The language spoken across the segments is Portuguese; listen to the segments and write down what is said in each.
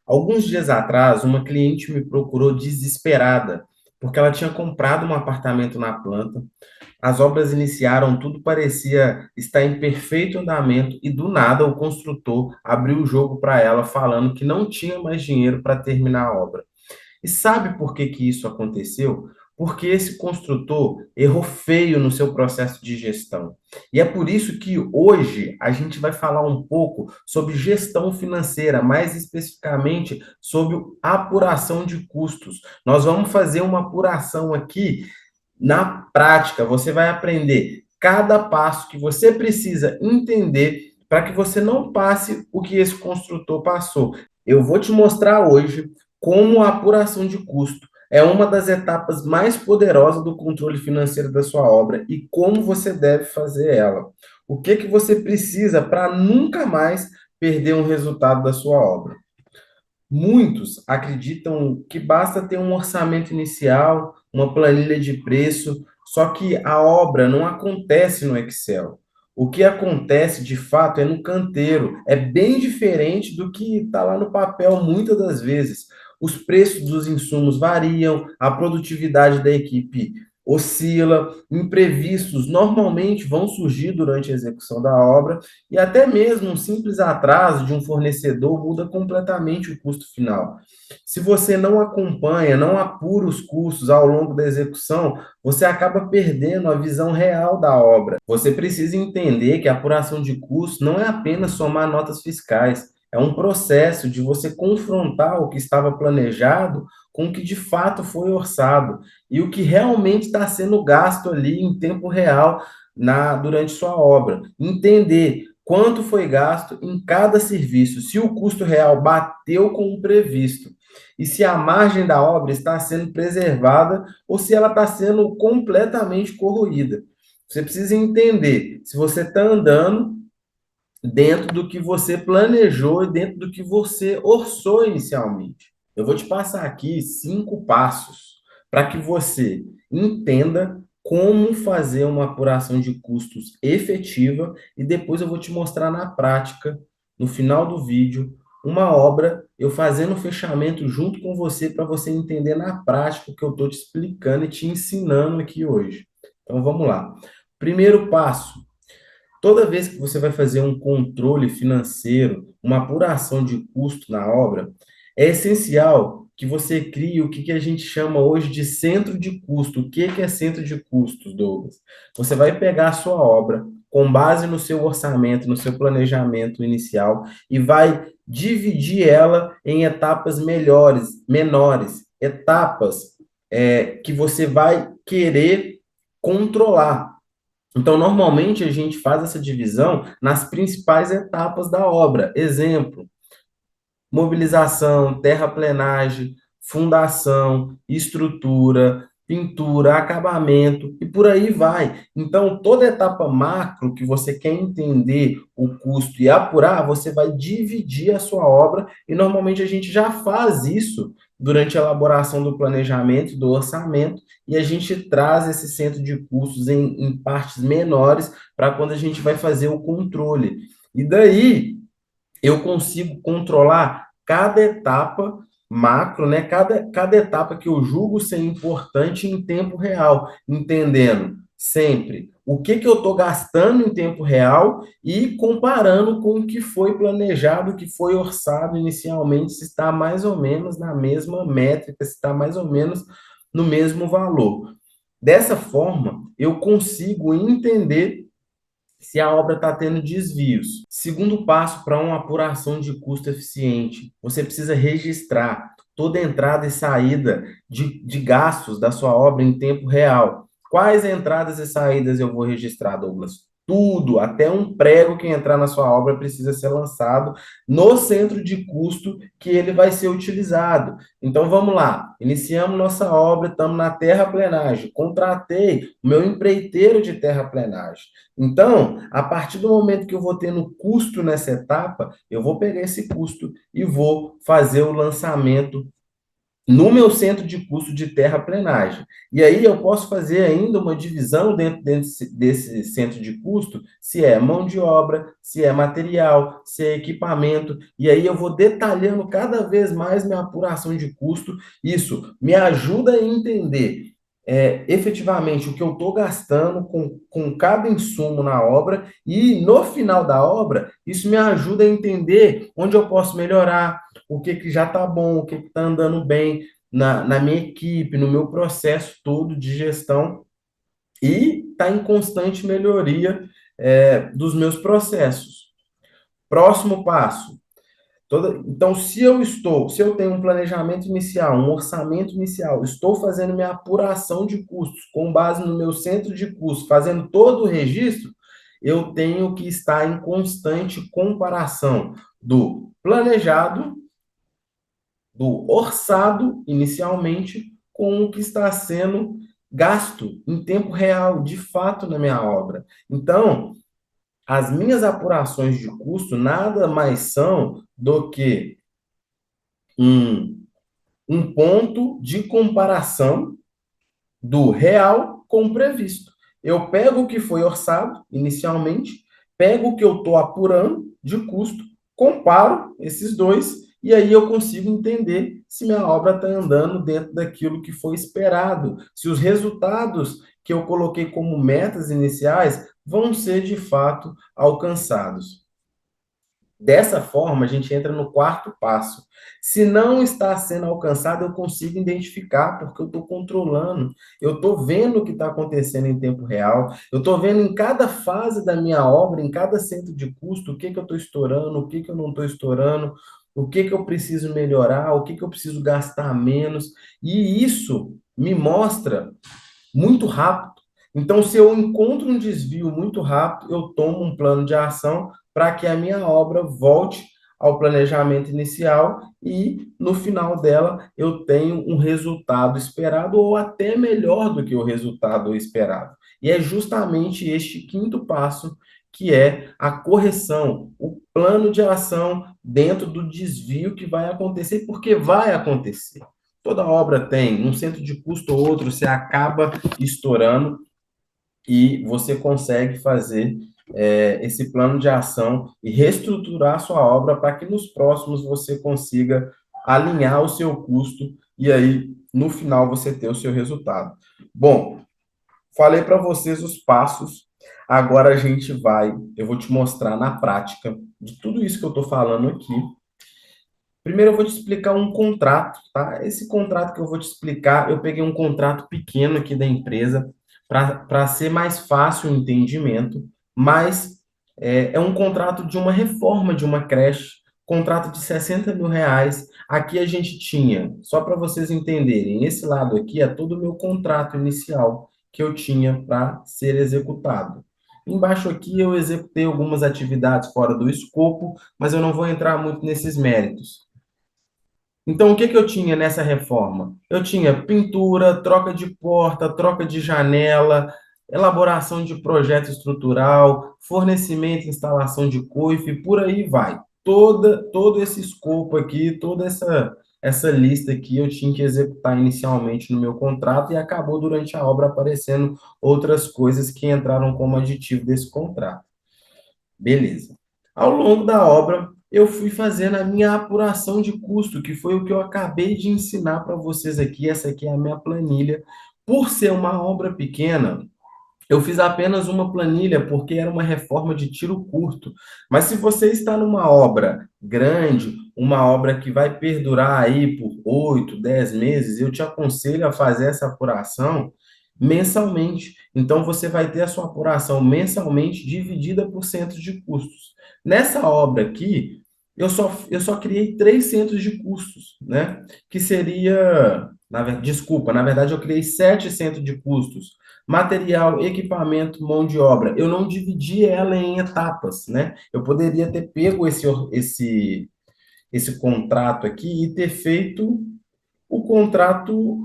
Alguns dias atrás, uma cliente me procurou desesperada, porque ela tinha comprado um apartamento na planta, as obras iniciaram, tudo parecia estar em perfeito andamento, e do nada o construtor abriu o jogo para ela, falando que não tinha mais dinheiro para terminar a obra. E sabe por que que isso aconteceu? Porque esse construtor errou feio no seu processo de gestão. E é por isso que hoje a gente vai falar um pouco sobre gestão financeira, mais especificamente sobre apuração de custos. Nós vamos fazer uma apuração aqui na prática. Você vai aprender cada passo que você precisa entender para que você não passe o que esse construtor passou. Eu vou te mostrar hoje como a apuração de custo é uma das etapas mais poderosas do controle financeiro da sua obra e como você deve fazer ela. O que que você precisa para nunca mais perder um resultado da sua obra? Muitos acreditam que basta ter um orçamento inicial, uma planilha de preço, só que a obra não acontece no Excel. O que acontece de fato é no canteiro. É bem diferente do que está lá no papel muitas das vezes. Os preços dos insumos variam, a produtividade da equipe oscila, imprevistos normalmente vão surgir durante a execução da obra e até mesmo um simples atraso de um fornecedor muda completamente o custo final. Se você não acompanha, não apura os custos ao longo da execução, você acaba perdendo a visão real da obra. Você precisa entender que a apuração de custos não é apenas somar notas fiscais, é um processo de você confrontar o que estava planejado com o que de fato foi orçado e o que realmente está sendo gasto ali em tempo real durante sua obra. Entender quanto foi gasto em cada serviço, se o custo real bateu com o previsto e se a margem da obra está sendo preservada ou se ela está sendo completamente corroída. Você precisa entender se você está andando dentro do que você planejou e dentro do que você orçou inicialmente. Eu vou te passar aqui 5 passos para que você entenda como fazer uma apuração de custos efetiva e depois eu vou te mostrar na prática, no final do vídeo, uma obra, eu fazendo o fechamento junto com você para você entender na prática o que eu estou te explicando e te ensinando aqui hoje. Então vamos lá. Primeiro passo, toda vez que você vai fazer um controle financeiro, uma apuração de custo na obra, é essencial que você crie o que a gente chama hoje de centro de custo. O que é centro de custos, Douglas? Você vai pegar a sua obra com base no seu orçamento, no seu planejamento inicial e vai dividir ela em etapas menores, etapas que você vai querer controlar. Então, normalmente a gente faz essa divisão nas principais etapas da obra. Exemplo: mobilização, terraplenagem, fundação, estrutura, pintura, acabamento e por aí vai. Então, toda etapa macro que você quer entender o custo e apurar, você vai dividir a sua obra e normalmente a gente já faz isso durante a elaboração do planejamento e do orçamento e a gente traz esse centro de custos em partes menores para quando a gente vai fazer o controle. E daí eu consigo controlar cada etapa macro, né? Cada etapa que eu julgo ser importante em tempo real, entendendo sempre o que eu estou gastando em tempo real e comparando com o que foi planejado, o que foi orçado inicialmente, se está mais ou menos na mesma métrica, se está mais ou menos no mesmo valor. Dessa forma, eu consigo entender se a obra está tendo desvios. Segundo passo para uma apuração de custo eficiente, você precisa registrar toda entrada e saída de gastos da sua obra em tempo real. Quais entradas e saídas eu vou registrar, Douglas? Tudo, até um prego que entrar na sua obra precisa ser lançado no centro de custo que ele vai ser utilizado. Então vamos lá, iniciamos nossa obra, estamos na terraplenagem. Contratei o meu empreiteiro de terraplenagem. Então, a partir do momento que eu vou tendo custo nessa etapa, eu vou pegar esse custo e vou fazer o lançamento no meu centro de custo de terraplenagem. E aí eu posso fazer ainda uma divisão dentro desse centro de custo, se é mão de obra, se é material, se é equipamento, e aí eu vou detalhando cada vez mais minha apuração de custo. Isso me ajuda a entender efetivamente o que eu estou gastando com cada insumo na obra, e no final da obra, isso me ajuda a entender onde eu posso melhorar, o que já está bom, o que está andando bem na minha equipe, no meu processo todo de gestão, e está em constante melhoria dos meus processos. Próximo passo. Então, se eu tenho um planejamento inicial, um orçamento inicial, estou fazendo minha apuração de custos com base no meu centro de custos, fazendo todo o registro, eu tenho que estar em constante comparação do planejado, do orçado inicialmente, com o que está sendo gasto em tempo real, de fato, na minha obra. Então, as minhas apurações de custo nada mais são do que um, um ponto de comparação do real com o previsto. Eu pego o que foi orçado inicialmente, pego o que eu estou apurando de custo, comparo esses dois, e aí eu consigo entender se minha obra está andando dentro daquilo que foi esperado, se os resultados que eu coloquei como metas iniciais vão ser de fato alcançados. Dessa forma, a gente entra no quarto passo. Se não está sendo alcançado, eu consigo identificar, porque eu estou controlando, eu estou vendo o que está acontecendo em tempo real, eu estou vendo em cada fase da minha obra, em cada centro de custo, o que eu estou estourando, o que eu não estou estourando, o que eu preciso melhorar, o que eu preciso gastar menos, e isso me mostra muito rápido. Então, se eu encontro um desvio muito rápido, eu tomo um plano de ação para que a minha obra volte ao planejamento inicial e, no final dela, eu tenho um resultado esperado ou até melhor do que o resultado esperado. E é justamente este quinto passo que é a correção, o plano de ação dentro do desvio que vai acontecer, porque vai acontecer. Toda obra tem, um centro de custo ou outro, você acaba estourando e você consegue fazer esse plano de ação e reestruturar a sua obra para que nos próximos você consiga alinhar o seu custo e aí, no final, você ter o seu resultado. Bom, falei para vocês os passos, agora eu vou te mostrar na prática de tudo isso que eu estou falando aqui. Primeiro eu vou te explicar um contrato, tá? Esse contrato que eu vou te explicar, eu peguei um contrato pequeno aqui da empresa para ser mais fácil o entendimento, mas é um contrato de uma reforma de uma creche, contrato de R$ 60.000. Aqui a gente tinha, só para vocês entenderem, esse lado aqui é todo o meu contrato inicial que eu tinha para ser executado. Embaixo aqui eu executei algumas atividades fora do escopo, mas eu não vou entrar muito nesses méritos. Então, o que eu tinha nessa reforma? Eu tinha pintura, troca de porta, troca de janela, elaboração de projeto estrutural, fornecimento e instalação de coife, por aí vai. Todo esse escopo aqui, toda essa lista aqui eu tinha que executar inicialmente no meu contrato e acabou durante a obra aparecendo outras coisas que entraram como aditivo desse contrato. Beleza. Ao longo da obra, eu fui fazendo a minha apuração de custo, que foi o que eu acabei de ensinar para vocês aqui. Essa aqui é a minha planilha. Por ser uma obra pequena, eu fiz apenas uma planilha porque era uma reforma de tiro curto. Mas se você está numa obra grande, uma obra que vai perdurar aí por 8, 10 meses, eu te aconselho a fazer essa apuração mensalmente. Então você vai ter a sua apuração mensalmente dividida por centros de custos. Nessa obra aqui, eu só criei 3 centros de custos, né? Que seria, desculpa, na verdade eu criei 7 centros de custos: material, equipamento, mão de obra. Eu não dividi ela em etapas, né? Eu poderia ter pego esse contrato aqui e ter feito o contrato,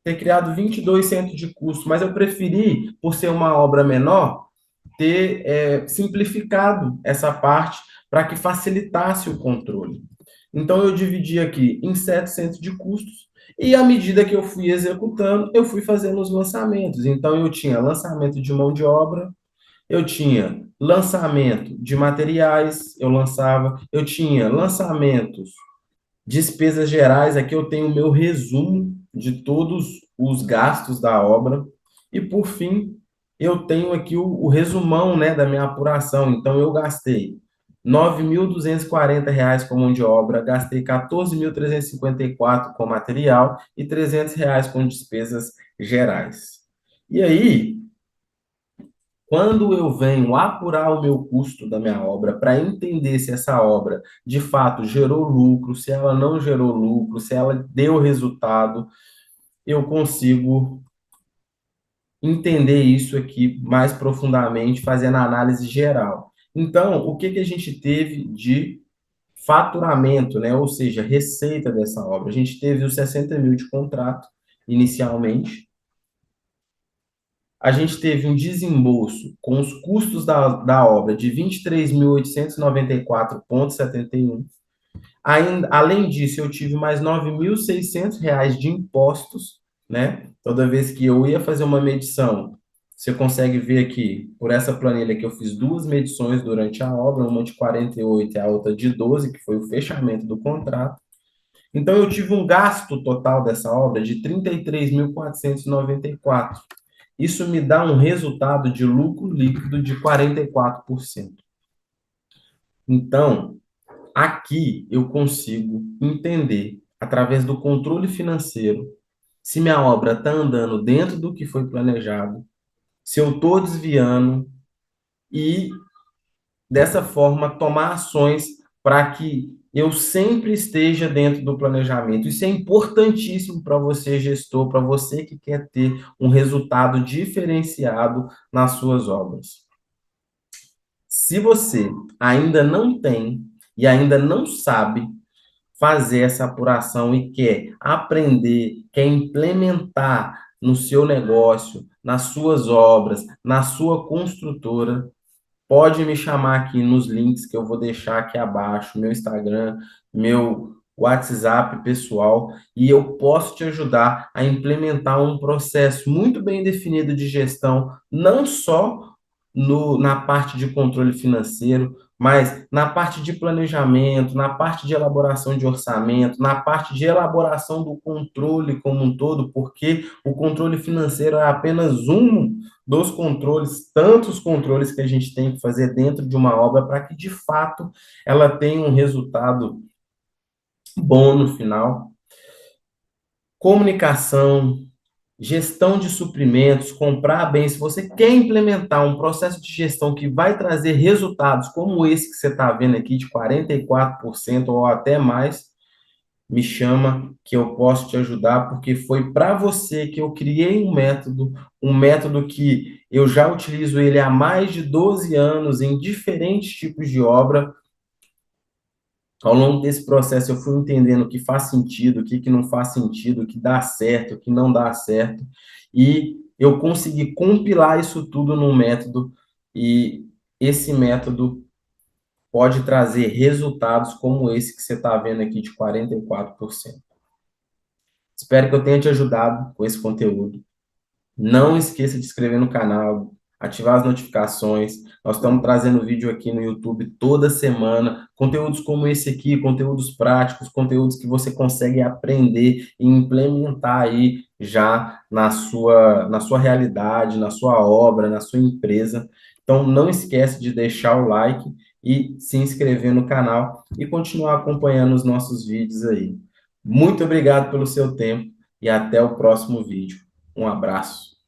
ter criado 22 centros de custo, mas eu preferi, por ser uma obra menor, ter simplificado essa parte para que facilitasse o controle. Então, eu dividi aqui em 700 de custos, e à medida que eu fui executando, eu fui fazendo os lançamentos. Então, eu tinha lançamento de mão de obra, eu tinha lançamento de materiais, eu lançava, eu tinha lançamentos, despesas gerais, aqui eu tenho o meu resumo de todos os gastos da obra, e por fim, eu tenho aqui o resumão, né, da minha apuração. Então, eu gastei R$ 9.240 com mão de obra, gastei 14.354 com material e R$ 300 com despesas gerais. E aí, quando eu venho apurar o meu custo da minha obra para entender se essa obra de fato gerou lucro, se ela não gerou lucro, se ela deu resultado, eu consigo entender isso aqui mais profundamente, fazendo a análise geral. Então, o que que a gente teve de faturamento, né? Ou seja, receita dessa obra? A gente teve os 60 mil de contrato inicialmente. A gente teve um desembolso com os custos da obra de 23.894,71. Ainda, além disso, eu tive mais R$ 9.600 de impostos, né? Toda vez que eu ia fazer uma medição, você consegue ver aqui, por essa planilha que eu fiz duas medições durante a obra, uma de 48 e a outra de 12, que foi o fechamento do contrato. Então, eu tive um gasto total dessa obra de 33.494. Isso me dá um resultado de lucro líquido de 44%. Então, aqui eu consigo entender, através do controle financeiro, se minha obra está andando dentro do que foi planejado, se eu estou desviando e, dessa forma, tomar ações para que eu sempre esteja dentro do planejamento. Isso é importantíssimo para você, gestor, para você que quer ter um resultado diferenciado nas suas obras. Se você ainda não tem e ainda não sabe fazer essa apuração e quer aprender, quer implementar no seu negócio, nas suas obras, na sua construtora, pode me chamar aqui nos links que eu vou deixar aqui abaixo, meu Instagram, meu WhatsApp pessoal, e eu posso te ajudar a implementar um processo muito bem definido de gestão, não só na parte de controle financeiro, mas na parte de planejamento, na parte de elaboração de orçamento, na parte de elaboração do controle como um todo, porque o controle financeiro é apenas um dos controles, tantos controles que a gente tem que fazer dentro de uma obra para que, de fato, ela tenha um resultado bom no final. Comunicação, gestão de suprimentos, comprar bem. Se você quer implementar um processo de gestão que vai trazer resultados como esse que você está vendo aqui, de 44% ou até mais, me chama que eu posso te ajudar, porque foi para você que eu criei um método que eu já utilizo ele há mais de 12 anos em diferentes tipos de obra. Ao longo desse processo, eu fui entendendo o que faz sentido, o que, que não faz sentido, o que dá certo, o que não dá certo, e eu consegui compilar isso tudo num método, e esse método pode trazer resultados como esse que você está vendo aqui de 44%. Espero que eu tenha te ajudado com esse conteúdo. Não esqueça de se inscrever no canal, ativar as notificações. Nós estamos trazendo vídeo aqui no YouTube toda semana, conteúdos como esse aqui, conteúdos práticos, conteúdos que você consegue aprender e implementar aí já na sua realidade, na sua obra, na sua empresa. Então, não esquece de deixar o like e se inscrever no canal e continuar acompanhando os nossos vídeos aí. Muito obrigado pelo seu tempo e até o próximo vídeo. Um abraço.